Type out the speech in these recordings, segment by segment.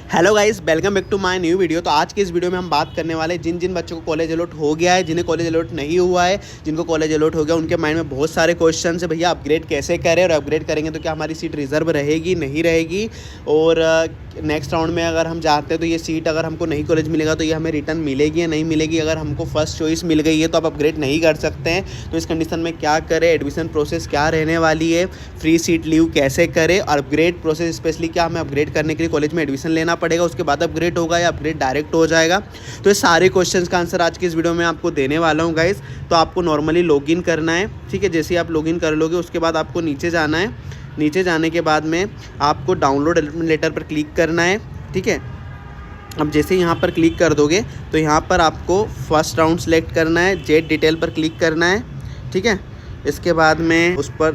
Hello guys, welcome back to my new video. तो आज के इस वीडियो में हम बात करने वाले हैं जिन जिन बच्चों को कॉलेज अलॉट हो गया है, जिन्हें कॉलेज अलॉट नहीं हुआ है, जिनको कॉलेज अलॉट हो गया उनके माइंड में बहुत सारे क्वेश्चन है। भैया अपग्रेड कैसे करें, और अपग्रेड करेंगे तो क्या हमारी सीट रिजर्व रहेगी नहीं रहेगी, और नेक्स्ट राउंड में अगर हम जाते हैं तो ये सीट अगर हमको नहीं कॉलेज मिलेगा तो ये हमें रिटर्न मिलेगी या नहीं मिलेगी। अगर हमको फर्स्ट चॉइस मिल गई है तो आप अपग्रेड नहीं कर सकते हैं, तो इस कंडीशन में क्या करें, एडमिशन प्रोसेस क्या रहने वाली है, फ्री सीट लीव कैसे करें, और अपग्रेड प्रोसेस स्पेशली क्या हमें अपग्रेड करने के लिए कॉलेज में एडमिशन लेना पड़ेगा, उसके बाद अपग्रेड होगा या अपग्रेड डायरेक्ट हो जाएगा। तो ये सारे क्वेश्चंस का आंसर आज की इस वीडियो में आपको देने वाला हूँ गाइस। तो आपको नॉर्मली लॉगिन करना है, ठीक है। जैसे ही आप लॉगिन कर लोगे उसके बाद आपको नीचे जाना है। नीचे जाने के बाद में आपको डाउनलोड अलॉटमेंट लेटर पर क्लिक करना है, ठीक है। अब जैसे यहाँ पर क्लिक कर दोगे तो यहाँ पर आपको फर्स्ट राउंड सेलेक्ट करना है, जेट डिटेल पर क्लिक करना है, ठीक है। इसके बाद में उस पर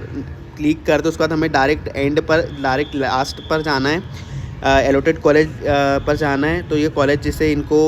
क्लिक कर दो, उसके बाद हमें डायरेक्ट एंड पर, डायरेक्ट लास्ट पर जाना है, एलोटेड कॉलेज पर जाना है। तो ये कॉलेज जैसे इनको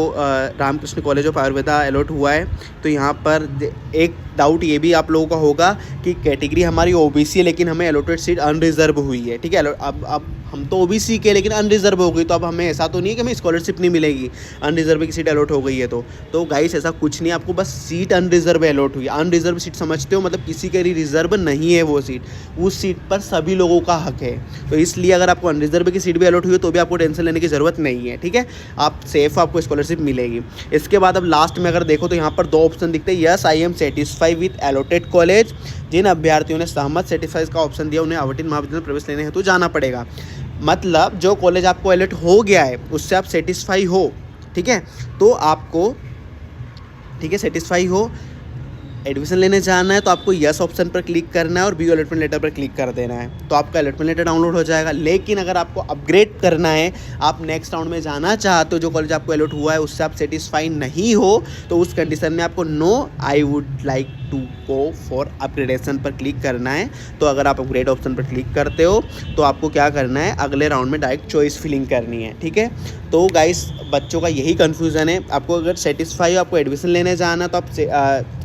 Ramakrishna college of Ayurveda allot हुआ है। तो यहाँ पर एक डाउट ये भी आप लोगों का होगा कि कैटेगरी हमारी ओबीसी है लेकिन हमें अलॉटेड सीट अनरिजर्व हुई है, ठीक है। अब हम तो ओबीसी के लेकिन अनरिजर्व हो गई, तो अब हमें ऐसा तो नहीं है कि हमें स्कॉलरशिप नहीं मिलेगी, अनरिजर्व की सीट अलॉट हो गई है। तो गाइस ऐसा कुछ नहीं है, आपको बस सीट अनरिजर्व अलॉट हुई है। अनरिजर्व सीट समझते हो, मतलब किसी के लिए रिजर्व नहीं है वो सीट, उस सीट पर सभी लोगों का हक है। तो इसलिए अगर आपको अनरिजर्व की सीट भी अलॉट हुई है तो भी आपको टेंशन लेने की ज़रूरत नहीं है, ठीक है। आप सेफ, आपको स्कॉलरशिप मिलेगी। इसके बाद अब लास्ट में अगर देखो तो यहाँ पर 2 ऑप्शन दिखते हैं, yes I am satisfy with allotted college. जिन अभ्यर्थियों ने सहमत सेटिस्फाई का ऑप्शन दिया उन्हें आवंटित महाविद्यालय में प्रवेश लेने हेतु जाना पड़ेगा। मतलब जो कॉलेज आपको अलॉट हो गया है उससे आप सेटिस्फाई हो, ठीक है, तो आपको, ठीक है, सेटिस्फाई हो, एडमिशन लेने जाना है तो आपको यस ऑप्शन पर क्लिक करना है और व्यू अलॉटमेंट लेटर पर क्लिक कर देना है, तो आपका अलॉटमेंट लेटर डाउनलोड हो जाएगा। लेकिन अगर आपको अपग्रेड करना है, आप नेक्स्ट राउंड में जाना चाहते हो, जो कॉलेज आपको अलॉट हुआ है उससे आप सेटिस्फाई नहीं हो, तो उस कंडीशन में आपको no I would like to go for upgradation पर क्लिक करना है। तो अगर आप अपग्रेड ऑप्शन पर क्लिक करते हो तो आपको क्या करना है, अगले राउंड में डायरेक्ट चॉइस फिलिंग करनी है, ठीक है। तो गाइस बच्चों का यही कन्फ्यूज़न है। आपको अगर सेटिस्फाई हो, आपको एडमिशन लेने जाना, तो आप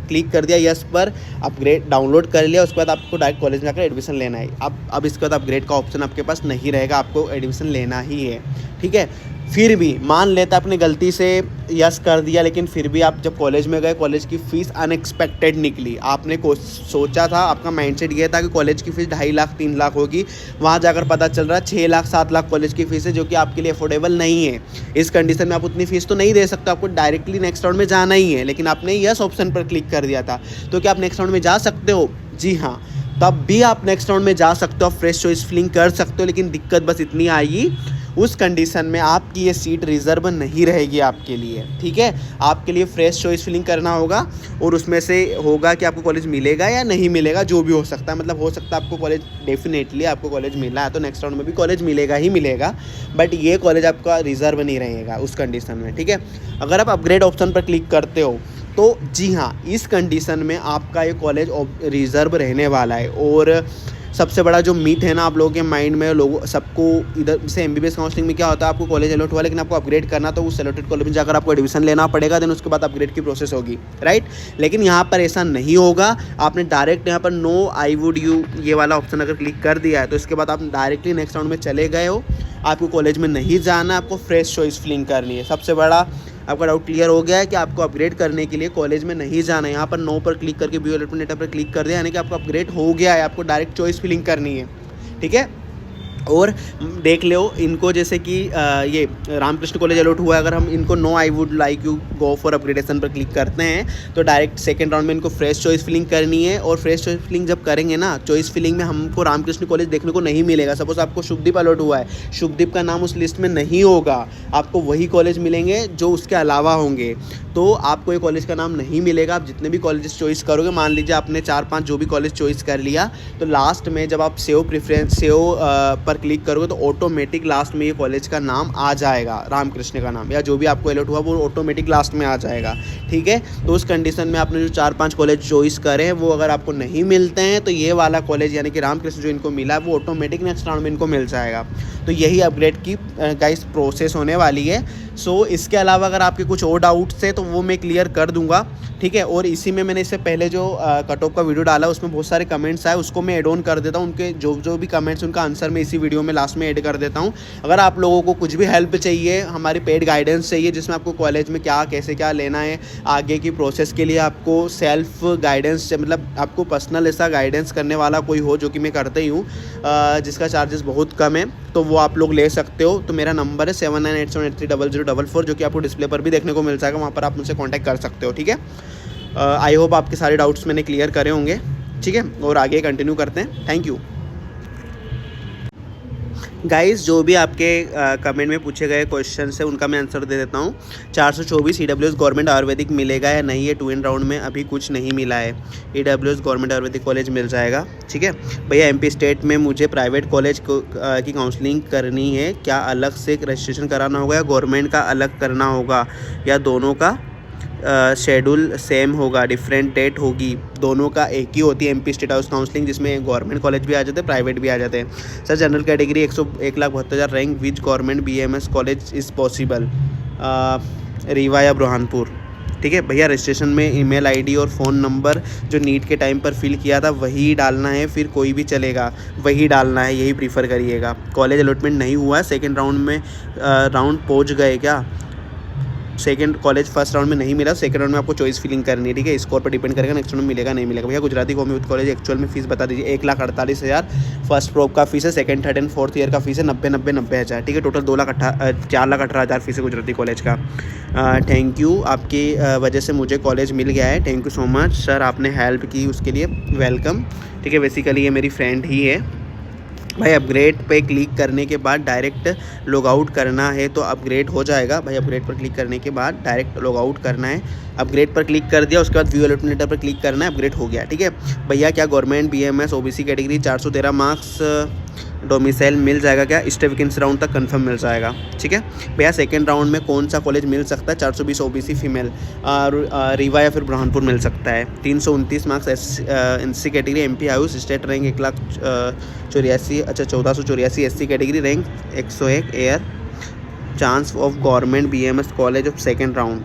क्लिक कर दिया यस पर, अपग्रेड डाउनलोड कर लिया, उसके बाद आपको डायरेक्ट कॉलेज में आकर एडमिशन लेना है। अब इसके बाद अपग्रेड का ऑप्शन आपके पास नहीं रहेगा, आपको एडमिशन लेना ही है, ठीक है। फिर भी मान लेता आपने गलती से यस कर दिया, लेकिन फिर भी आप जब कॉलेज में गए, कॉलेज की फ़ीस अनएक्सपेक्टेड निकली। आपने सोचा था, आपका माइंडसेट ये था कि कॉलेज की फ़ीस 2.5 लाख 3 लाख होगी, वहाँ जाकर पता चल रहा है 6 लाख 7 लाख कॉलेज की फ़ीस है, जो कि आपके लिए अफोर्डेबल नहीं है। इस कंडीशन में आप उतनी फ़ीस तो नहीं दे सकते, आपको डायरेक्टली नेक्स्ट राउंड में जाना ही है। लेकिन आपने यस ऑप्शन पर क्लिक कर दिया था, तो क्या आप नेक्स्ट राउंड में जा सकते हो? जी हाँ, तब भी आप नेक्स्ट राउंड में जा सकते हो, फ्रेश चॉइस फिलिंग कर सकते हो। लेकिन दिक्कत बस इतनी आएगी, उस कंडीशन में आपकी ये सीट रिजर्व नहीं रहेगी आपके लिए, ठीक है। आपके लिए फ्रेश चॉइस फिलिंग करना होगा और उसमें से होगा कि आपको कॉलेज मिलेगा या नहीं मिलेगा, जो भी हो सकता है। मतलब हो सकता है आपको कॉलेज, डेफिनेटली आपको कॉलेज मिला है तो नेक्स्ट राउंड में भी कॉलेज मिलेगा ही मिलेगा, बट ये कॉलेज आपका रिजर्व नहीं रहेगा उस कंडीशन में, ठीक है। अगर आप अपग्रेड ऑप्शन पर क्लिक करते हो तो जी हाँ, इस कंडीशन में आपका ये कॉलेज रिजर्व रहने वाला है। और सबसे बड़ा जो मीथ है ना आप लोगों के माइंड में, लोगों सबको इधर से एमबीबीएस काउंसलिंग में क्या होता है, आपको कॉलेज अलॉट हुआ लेकिन आपको अपग्रेड करना, तो उस अलॉटेड कॉलेज में जाकर आपको एडमिशन लेना पड़ेगा, देन उसके बाद अपग्रेड की प्रोसेस होगी, राइट। लेकिन यहाँ पर ऐसा नहीं होगा। आपने डायरेक्ट यहाँ पर नो आई वुड यू ये वाला ऑप्शन अगर क्लिक कर दिया है तो इसके बाद आप डायरेक्टली नेक्स्ट राउंड में चले गए हो। आपको कॉलेज में नहीं जाना, आपको फ्रेश चॉइस फिलिंग करनी है। सबसे बड़ा आपका डाउट क्लियर हो गया है कि आपको अपग्रेड करने के लिए कॉलेज में नहीं जाना है। यहाँ पर नो पर क्लिक करके व्यू अलॉटमेंट लेटर पर क्लिक कर दिया, यानी कि आपको अपग्रेड हो गया है, आपको डायरेक्ट चॉइस फिलिंग करनी है, ठीक है। और देख लो इनको, जैसे कि ये रामकृष्ण कॉलेज अलॉट हुआ है, अगर हम इनको no I would like you go for upgradation पर क्लिक करते हैं तो डायरेक्ट सेकंड राउंड में इनको फ्रेश चॉइस फिलिंग करनी है। और फ्रेश चॉइस फिलिंग जब करेंगे ना, चॉइस फिलिंग में हमको रामकृष्ण कॉलेज देखने को नहीं मिलेगा। सपोज आपको शुभदीप अलॉट हुआ है, शुभदीप का नाम उस लिस्ट में नहीं होगा, आपको वही कॉलेज मिलेंगे जो उसके अलावा होंगे। तो आपको ये कॉलेज का नाम नहीं मिलेगा। आप जितने भी कॉलेजेस चॉइस करोगे, मान लीजिए आपने 4-5 जो भी कॉलेज चॉइस कर लिया, तो लास्ट में जब आप सेव पर क्लिक करोगे तो ऑटोमेटिक लास्ट में ये कॉलेज का नाम आ जाएगा, रामकृष्ण का नाम, या जो भी आपको अलॉट हुआ वो ऑटोमेटिक लास्ट में आ जाएगा, ठीक है। तो उस कंडीशन में आपने जो 4-5 कॉलेज चॉइस करे हैं वो अगर आपको नहीं मिलते हैं तो ये वाला कॉलेज यानी कि रामकृष्ण जो इनको मिला है वो ऑटोमेटिक नेक्स्ट राउंड में इनको मिल जाएगा। तो यही अपग्रेड की गाइस प्रोसेस होने वाली है। सो इसके अलावा अगर आपके कुछ और डाउट्स है तो वो मैं क्लियर कर दूंगा, ठीक है। और इसी में मैंने इससे पहले जो कट ऑफ का वीडियो डाला उसमें बहुत सारे कमेंट्स आए, उसको मैं ऐड ऑन कर देता हूँ। उनके जो भी कमेंट्स उनका आंसर मैं इसी वीडियो में लास्ट में ऐड कर देता हूँ। अगर आप लोगों को कुछ भी हेल्प चाहिए, हमारी पेड गाइडेंस चाहिए जिसमें आपको कॉलेज में क्या कैसे क्या लेना है, आगे की प्रोसेस के लिए आपको सेल्फ गाइडेंस, मतलब आपको पर्सनल ऐसा गाइडेंस करने वाला कोई हो, जो कि मैं करते ही हूँ, जिसका चार्जेस बहुत कम है, तो वो आप लोग ले सकते हो। तो मेरा नंबर है 7987830044, जो कि आपको डिस्प्ले पर भी देखने को मिल जाएगा, वहाँ पर आप मुझसे कॉन्टैक्ट कर सकते हो, ठीक है। आई होप आपके सारे डाउट्स मैंने क्लियर करे होंगे, ठीक है। और आगे कंटिन्यू करते हैं। Thank you guys. जो भी आपके कमेंट में पूछे गए क्वेश्चन है उनका मैं आंसर दे देता हूँ। 424 EWS गवर्नमेंट आयुर्वेदिक मिलेगा या नहीं, है 2 इन राउंड में अभी कुछ नहीं मिला है। EWS गवर्नमेंट आयुर्वेदिक कॉलेज मिल जाएगा, ठीक है भैया। MP स्टेट में मुझे प्राइवेट कॉलेज की काउंसलिंग करनी है, क्या अलग से रजिस्ट्रेशन कराना होगा या गवर्नमेंट का अलग करना होगा, या दोनों का शेड्यूल सेम होगा, डिफरेंट डेट होगी? दोनों का एक ही होती है MP स्टेट हाउस काउंसलिंग, जिसमें गवर्नमेंट कॉलेज भी आ जाते हैं, प्राइवेट भी आ जाते हैं। Sir general category 1,72,000 rank which government BMS college is possible, Rewa या बुरहानपुर, ठीक है भैया। रजिस्ट्रेशन में ईमेल ID और फ़ोन नंबर जो नीट के टाइम पर फिल किया था वही डालना है, फिर कोई भी चलेगा, वही डालना है, यही प्रीफर करिएगा। कॉलेज अलॉटमेंट नहीं हुआ है, सेकेंड राउंड में राउंड पहुँच गए क्या? सेकंड कॉलेज फर्स्ट राउंड में नहीं मिला, सेकंड राउंड में आपको चॉइस फिलिंग करनी है, ठीक है। स्कोर पर डिपेंड करेगा नेक्स्ट राउंड में मिलेगा नहीं मिलेगा। भैया गुजराती कॉमर्स कॉलेज एक्चुअल में फीस बता दीजिए। 1,48,000 फर्स्ट प्रोप का फीस है, second third and fourth year का फीस है 90,000, ठीक है। टोटल 4,18,000 फीस है गुजराती कॉलेज का। थैंक यू, आपकी वजह से मुझे कॉलेज मिल गया है, thank you so much sir, आपने हेल्प की उसके लिए वेलकम, ठीक है। बेसिकली ये मेरी फ्रेंड ही है भाई। अपग्रेड पे क्लिक करने के बाद डायरेक्ट लॉग आउट करना है तो अपग्रेड हो जाएगा भाई। अपग्रेड पर क्लिक करने के बाद डायरेक्ट लॉग आउट करना है, अपग्रेड पर क्लिक कर दिया, उसके बाद व्यू अलॉटमेंट लेटर पर क्लिक करना है, अपग्रेड हो गया, ठीक है भैया। क्या government BMS OBC category 413 marks domicile मिल जाएगा क्या? स्टे वैकेंसी राउंड तक कंफर्म मिल जाएगा, ठीक है भैया। सेकंड राउंड में कौन सा कॉलेज मिल सकता है? 420 OBC फीमेल, रीवा या फिर बुरहानपुर मिल सकता है। 329 marks NC category MP Ayush, state rank 1,84,000, अच्छा 1484, SC category rank 101, air chance of government BMS college of second round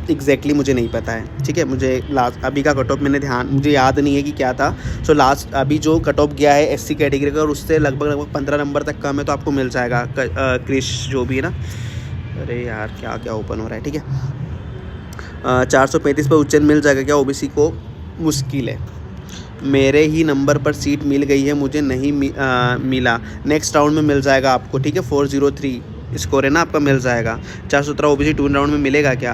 exactly मुझे नहीं पता है, ठीक है। मुझे लास्ट अभी का कट ऑफ मुझे याद नहीं है कि क्या था। सो लास्ट अभी जो कट ऑफ गया है SC कैटेगरी का, और उससे लगभग 15 नंबर तक कम है, तो आपको मिल जाएगा क्रिश जो भी है ना। अरे यार क्या क्या ओपन हो रहा है, ठीक है। 435 पर उज्जैन मिल जाएगा क्या? OBC को मुश्किल है, मेरे ही नंबर पर सीट मिल गई है, मुझे नहीं मिला, नेक्स्ट राउंड में मिल जाएगा आपको, ठीक है। 403 स्कोर है ना आपका, मिल जाएगा। 417 OBC 2 राउंड में मिलेगा क्या?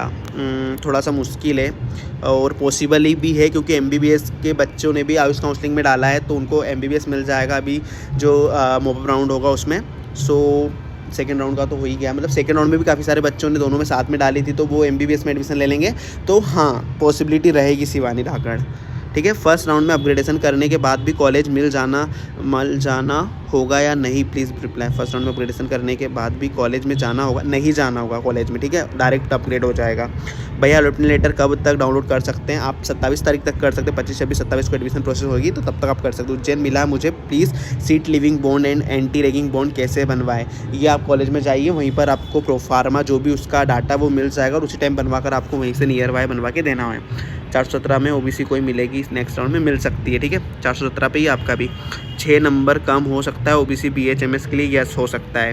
थोड़ा सा मुश्किल है, और पॉसिबल ही भी है क्योंकि MBBS के बच्चों ने भी आयुष काउंसलिंग में डाला है, तो उनको MBBS मिल जाएगा अभी जो मॉपअप राउंड होगा उसमें। सो सेकेंड राउंड का तो हो ही गया, मतलब सेकेंड राउंड में भी काफ़ी सारे बच्चों ने दोनों में साथ में डाली थी, तो वो MBBS में एडमिशन ले लेंगे, तो हाँ पॉसिबिलिटी रहेगी शिवानी धाकड़, ठीक है। फर्स्ट राउंड में अपग्रेडेशन करने के बाद भी कॉलेज मिल जाना होगा या नहीं, प्लीज़ रिप्लाई। फर्स्ट राउंड में अपग्रेडेशन करने के बाद भी कॉलेज में जाना होगा, नहीं जाना होगा कॉलेज में, ठीक है, डायरेक्ट अपग्रेड हो जाएगा। भैया अलॉटमेंट लेटर कब तक डाउनलोड कर सकते हैं? आप 27 तारीख तक कर सकते हैं, 25, 26, 27 को एडमिशन प्रोसेस होगी, तो तब तक आप कर सकते हो। उज्जैन मिला मुझे, please seat living bond and anti ragging bond कैसे बनवाए? ये आप कॉलेज में जाइए, वहीं पर आपको प्रोफार्मा जो भी उसका डाटा वो मिल जाएगा, और उसी टाइम बनवा कर आपको वहीं से नियर बाय बनवा के देना है। 417 में OBC कोई मिलेगी, नेक्स्ट राउंड में मिल सकती है, ठीक है। 417 पे ही आपका भी 6 नंबर कम हो सकता है OBC BHMS के लिए, यस हो सकता है।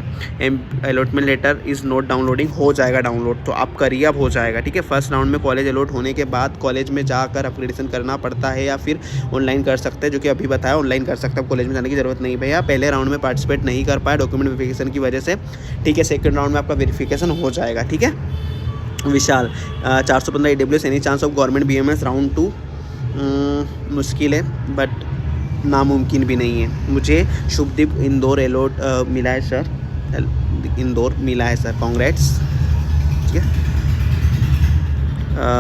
Allotment letter is not downloading, हो जाएगा डाउनलोड, तो आप करिए, अब हो जाएगा, ठीक है। फर्स्ट राउंड में कॉलेज अलॉट होने के बाद कॉलेज में जाकर अपग्रेडेशन करना पड़ता है या फिर ऑनलाइन कर सकते हैं, जो कि अभी बताया ऑनलाइन कर सकते हैं, कॉलेज में जाने की ज़रूरत नहीं। भैया पहले राउंड में पार्टिसिपेट नहीं कर पाए डॉक्यूमेंट वेरिफिकेशन की वजह से, ठीक है, सेकंड राउंड में आपका वेरिफिकेशन हो जाएगा, ठीक है। विशाल 415 EWS, any chance of government BMS round 2? मुश्किल है, बट नामुमकिन भी नहीं है। मुझे शुभदीप इंदौर एलोट मिला है सर, इंदौर मिला है सर, कांग्रेट्स, ठीक है।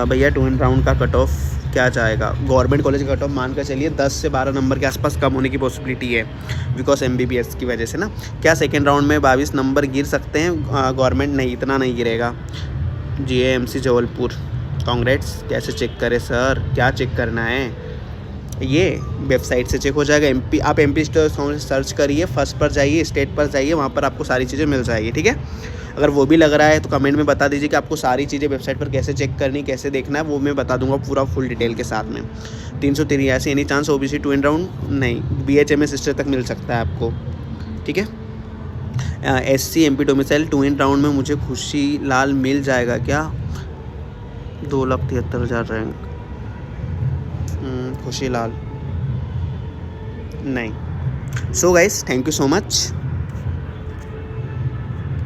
भैया 2 राउंड का कट ऑफ क्या जाएगा? गवर्नमेंट कॉलेज का कट ऑफ मान कर चलिए 10 से 12 नंबर के आसपास कम होने की पॉसिबिलिटी है, बिकॉज MBBS की वजह से ना। क्या सेकेंड राउंड में 22 नंबर गिर सकते हैं? गवर्नमेंट नहीं, इतना नहीं गिरेगा। GAMC जबलपुर, कांग्रेट्स, कैसे चेक करें सर, क्या चेक करना है? ये वेबसाइट से चेक हो जाएगा। MP आप MP स्टोर से सर्च करिए, फर्स्ट पर जाइए, स्टेट पर जाइए, वहाँ पर आपको सारी चीज़ें मिल जाएगी, ठीक है। अगर वो भी लग रहा है तो कमेंट में बता दीजिए कि आपको सारी चीज़ें वेबसाइट पर कैसे चेक करनी, कैसे देखना है, वो मैं बता दूंगा पूरा फुल डिटेल के साथ में। 383 any chance OBC 2 in round नहीं, BHMS स्टेट तक मिल सकता है आपको, ठीक है। SC MP domicile 2 in round में मुझे खुशी लाल मिल जाएगा क्या? 2,73,000 रैंक, खुशी लाल नहीं। So guys, thank you so much.